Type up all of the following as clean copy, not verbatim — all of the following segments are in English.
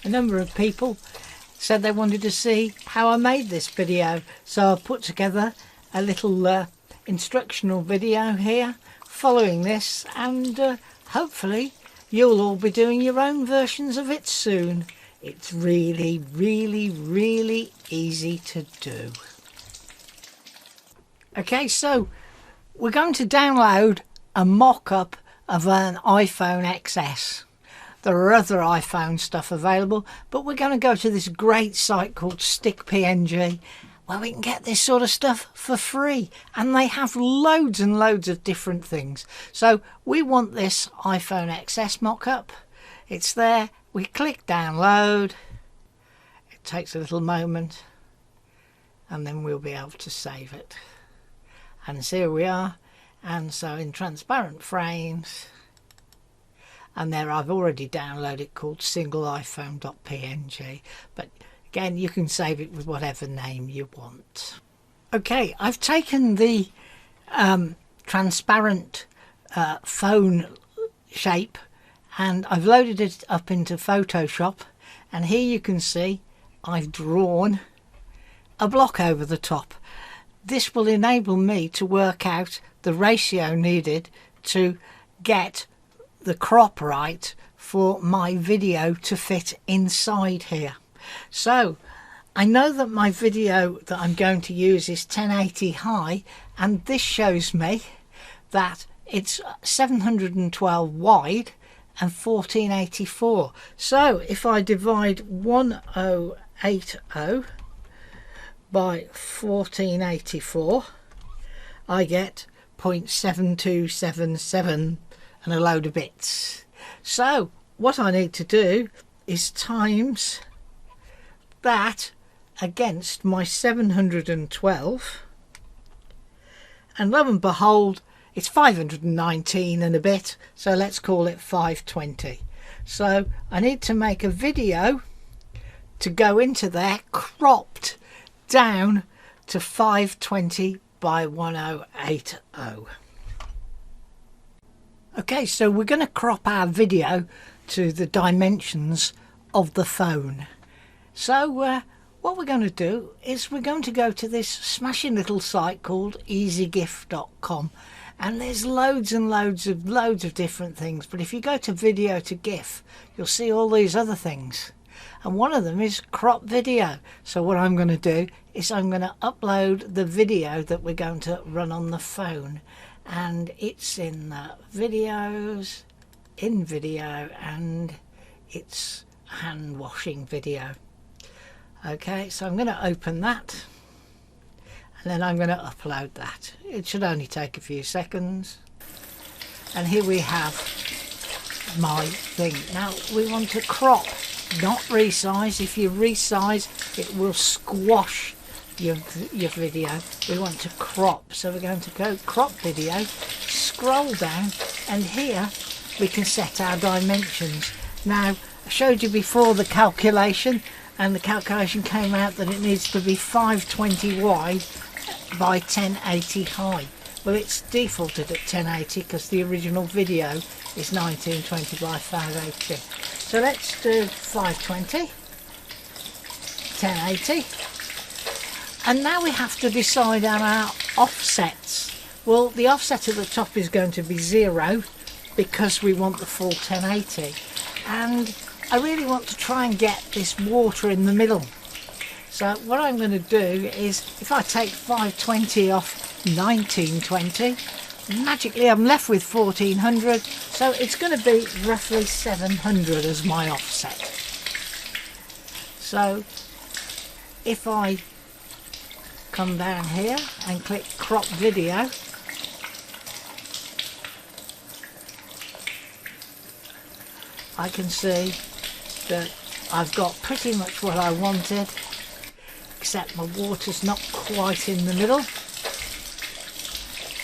a number of people said they wanted to see how I made this video, so I've put together a little instructional video here following this, and hopefully you'll all be doing your own versions of it soon. It's really, really, really easy to do. Okay, so we're going to download a mock-up of an iPhone XS. There are other iPhone stuff available, but we're going to go to this great site called StickPNG, where we can get this sort of stuff for free, and they have loads and loads of different things. So we want this iPhone XS mock-up. It's there. We click download. It takes a little moment, and then we'll be able to save it. And so here we are. And so in transparent frames, and there I've already downloaded called singleiphone.png, but again you can save it with whatever name you want. Okay, I've taken the transparent phone shape and I've loaded it up into Photoshop, and here you can see I've drawn a block over the top. This will enable me to work out the ratio needed to get the crop right for my video to fit inside here. So I know that my video that I'm going to use is 1080 high, and this shows me that it's 712 wide and 1484. So if I divide 1080 by 1484, I get 0.7277 and a load of bits. So what I need to do is times that against my 712, and lo and behold it's 519 and a bit, so let's call it 520. So I need to make a video to go into there cropped down to 520 by 1080. Okay, so we're going to crop our video to the dimensions of the phone. So what we're going to do is we're going to go to this smashing little site called easygif.com, and there's loads and loads of different things, but if you go to video to GIF you'll see all these other things, and one of them is crop video. So what I'm going to do is I'm going to upload the video that we're going to run on the phone, and it's in the videos, InVideo, and it's hand washing video. Okay, so I'm going to open that, and then I'm going to upload that. It should only take a few seconds, and here we have my thing. Now we want to crop, not resize. If you resize it will squash your video. We want to crop, so we're going to go crop video, scroll down, and here we can set our dimensions. Now I showed you before the calculation, and the calculation came out that it needs to be 520 wide by 1080 high. Well, it's defaulted at 1080 because the original video is 1920 by 580. So let's do 520, 1080. And now we have to decide on our offsets. Well, the offset at the top is going to be 0 because we want the full 1080. And I really want to try and get this water in the middle. So what I'm going to do is, if I take 520 off 1920, magically I'm left with 1400. So it's going to be roughly 700 as my offset. So if I come down here and click crop video, I can see that I've got pretty much what I wanted, except my water's not quite in the middle.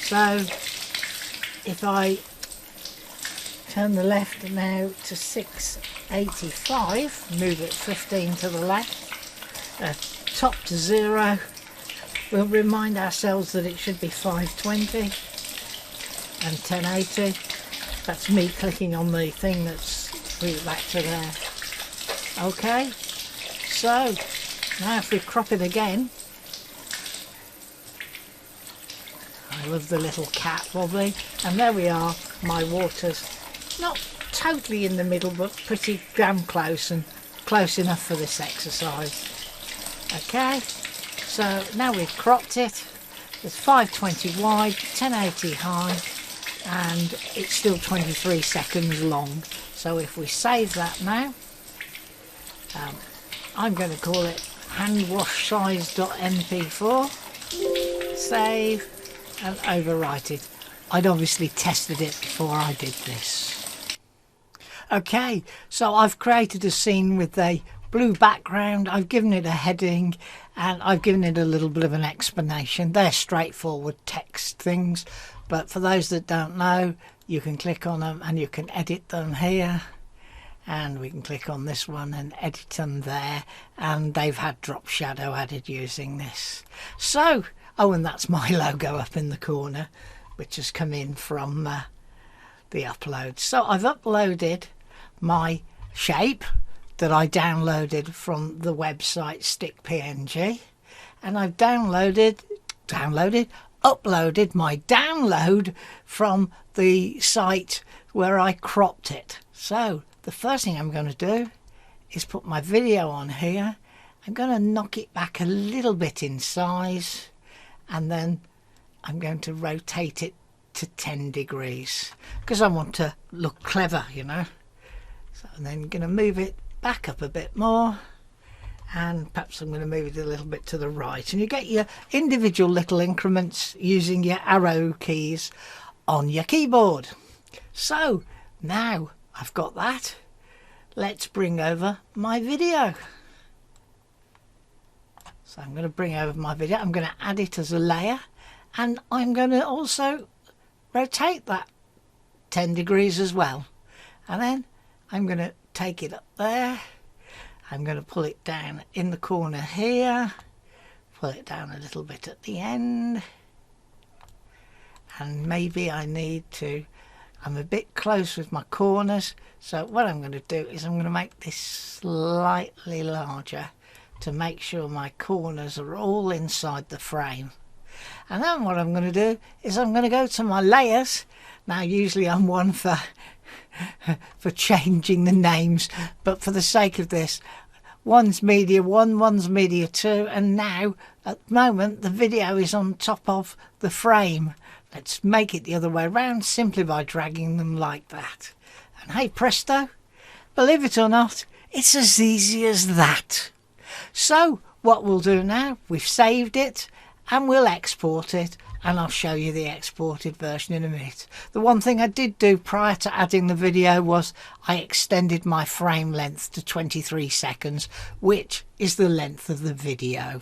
So if I turn the left now to 685, move it 15 to the left, top to 0, we'll remind ourselves that it should be 520 and 1080. That's me clicking on the thing that's put it back to there. Okay, so now if we crop it again, I love the little cat wobbly, and there we are, my water's not totally in the middle but pretty damn close, and close enough for this exercise. Okay, so now we've cropped it. It's 520 wide, 1080 high, and it's still 23 seconds long. So if we save that now, I'm going to call it handwashsize.mp4, save and overwrite it. I'd obviously tested it before I did this. Okay, so I've created a scene with a blue background, I've given it a heading, and I've given it a little bit of an explanation. They're straightforward text things, but for those that don't know, you can click on them and you can edit them here, and we can click on this one and edit them there, and they've had drop shadow added using this. So, oh, and that's my logo up in the corner, which has come in from the upload. So I've uploaded my shape that I downloaded from the website StickPNG, and I've uploaded my download from the site where I cropped it. So the first thing I'm going to do is put my video on here. I'm going to knock it back a little bit in size, and then I'm going to rotate it to 10 degrees because I want to look clever, you know. So and then I'm going to move it back up a bit more, and perhaps I'm going to move it a little bit to the right, and you get your individual little increments using your arrow keys on your keyboard. So now I've got that, let's bring over my video. So I'm going to bring over my video, I'm going to add it as a layer, and I'm going to also rotate that 10 degrees as well, and then I'm going to take it up there, I'm going to pull it down in the corner here, pull it down a little bit at the end, and maybe I need to, I'm a bit close with my corners, so what I'm going to do is I'm going to make this slightly larger to make sure my corners are all inside the frame. And then what I'm going to do is I'm going to go to my layers. Now usually I'm one for changing the names, but for the sake of this, one's media 1, one's media 2, and now at the moment the video is on top of the frame. Let's make it the other way around simply by dragging them like that, and hey presto, believe it or not, it's as easy as that. So what we'll do now, we've saved it and we'll export it, and I'll show you the exported version in a minute. The one thing I did do prior to adding the video was I extended my frame length to 23 seconds, which is the length of the video.